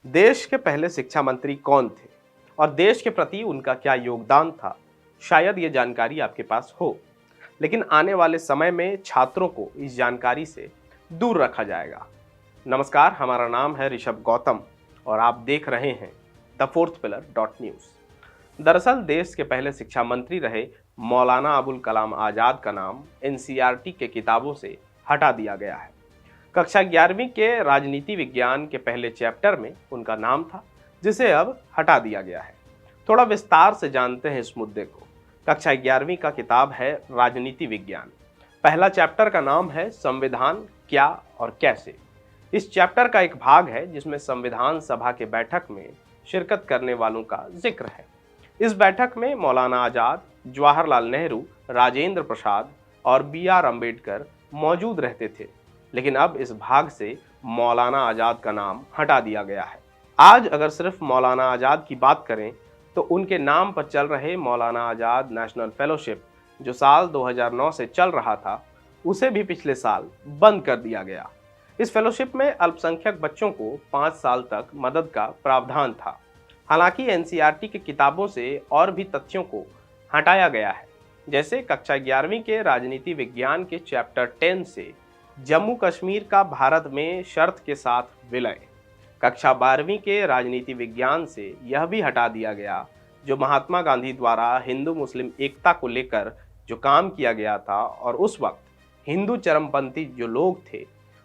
देश के पहले शिक्षा मंत्री कौन थे और देश के प्रति उनका क्या योगदान था, शायद ये जानकारी आपके पास हो, लेकिन आने वाले समय में छात्रों को इस जानकारी से दूर रखा जाएगा। नमस्कार, हमारा नाम है ऋषभ गौतम और आप देख रहे हैं द फोर्थ पिलर .न्यूज़। दरअसल देश के पहले शिक्षा मंत्री रहे मौलाना अबुल कलाम आज़ाद का नाम एनसीईआरटी के किताबों से हटा दिया गया है। कक्षा 11वीं के राजनीति विज्ञान के पहले चैप्टर में उनका नाम था, जिसे अब हटा दिया गया है। थोड़ा विस्तार से जानते हैं इस मुद्दे को। कक्षा 11वीं का किताब है राजनीति विज्ञान। पहला चैप्टर का नाम है संविधान क्या और कैसे। इस चैप्टर का एक भाग है जिसमें संविधान सभा के बैठक में शिरकत करने वालों का जिक्र है। इस बैठक में मौलाना आज़ाद, जवाहरलाल नेहरू, राजेंद्र प्रसाद और BR अम्बेडकर मौजूद रहते थे, लेकिन अब इस भाग से मौलाना आज़ाद का नाम हटा दिया गया है। आज अगर सिर्फ मौलाना आज़ाद की बात करें तो उनके नाम पर चल रहे मौलाना आज़ाद नेशनल फेलोशिप, जो साल 2009 से चल रहा था, उसे भी पिछले साल बंद कर दिया गया। इस फेलोशिप में अल्पसंख्यक बच्चों को 5 साल तक मदद का प्रावधान था। हालांकि एनसीईआरटी की किताबों से और भी तथ्यों को हटाया गया है, जैसे कक्षा 11वीं के राजनीति विज्ञान के चैप्टर 10 से जम्मू कश्मीर का भारत में शर्त के साथ विलय। कक्षा 12वीं के राजनीति विज्ञान से यह भी हटा दिया गया जो महात्मा गांधी द्वारा हिंदू मुस्लिम एकता को लेकर जो काम किया गया था, और उस वक्त हिंदू चरमपंथी जो लोग थे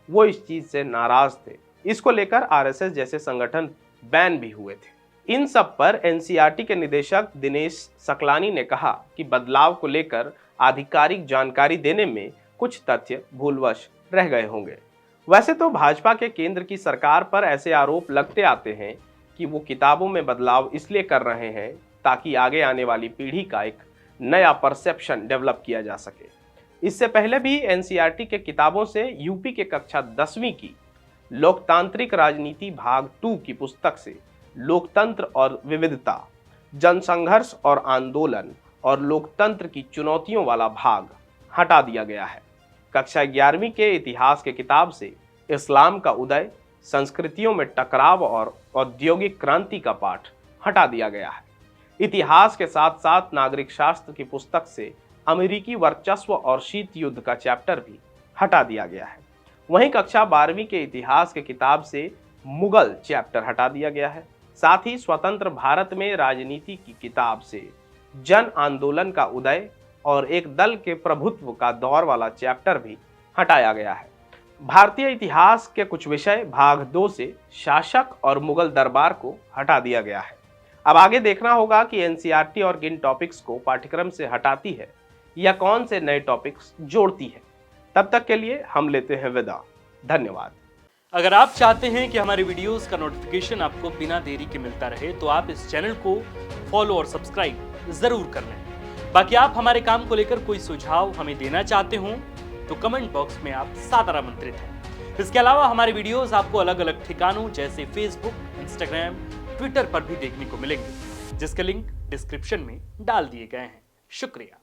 वो इस चीज से नाराज थे। इसको लेकर आरएसएस जैसे संगठन बैन भी हुए थे। इन सब पर एनसीईआरटी के निदेशक दिनेश सकलानी ने कहा कि बदलाव को लेकर आधिकारिक जानकारी देने में कुछ तथ्य भूलवश रह गए होंगे। वैसे तो भाजपा के केंद्र की सरकार पर ऐसे आरोप लगते आते हैं कि वो किताबों में बदलाव इसलिए कर रहे हैं ताकि आगे आने वाली पीढ़ी का एक नया परसेप्शन डेवलप किया जा सके। इससे पहले भी एनसीईआरटी के किताबों से यूपी के कक्षा 10वीं की लोकतांत्रिक राजनीति भाग 2 की पुस्तक से लोकतंत्र और विविधता, जनसंघर्ष और आंदोलन और लोकतंत्र की चुनौतियों वाला भाग हटा दिया गया है। कक्षा 11वीं के इतिहास के किताब से इस्लाम का उदय, संस्कृतियों में टकराव और औद्योगिक क्रांति का पाठ हटा दिया गया है। इतिहास के साथ साथ नागरिक शास्त्र की पुस्तक से अमेरिकी वर्चस्व और शीत युद्ध का चैप्टर भी हटा दिया गया है। वहीं कक्षा 12वीं के इतिहास के किताब से मुगल चैप्टर हटा दिया गया है। साथ ही स्वतंत्र भारत में राजनीति की किताब से जन आंदोलन का उदय और एक दल के प्रभुत्व का दौर वाला चैप्टर भी हटाया गया है। भारतीय इतिहास के कुछ विषय भाग 2 से शासक और मुगल दरबार को हटा दिया गया है। अब आगे देखना होगा कि एनसीईआरटी और किन टॉपिक्स को पाठ्यक्रम से हटाती है या कौन से नए टॉपिक्स जोड़ती है। तब तक के लिए हम लेते हैं विदा। धन्यवाद। अगर आप चाहते हैं कि हमारे वीडियोस का नोटिफिकेशन आपको बिना देरी के मिलता रहे तो आप इस चैनल को फॉलो और सब्सक्राइब जरूर कर लें। बाकी आप हमारे काम को लेकर कोई सुझाव हमें देना चाहते हो तो कमेंट बॉक्स में आप सादर आमंत्रित हैं। इसके अलावा हमारे वीडियोस आपको अलग अलग ठिकानों जैसे फेसबुक, इंस्टाग्राम, ट्विटर पर भी देखने को मिलेंगे, जिसके लिंक डिस्क्रिप्शन में डाल दिए गए हैं। शुक्रिया।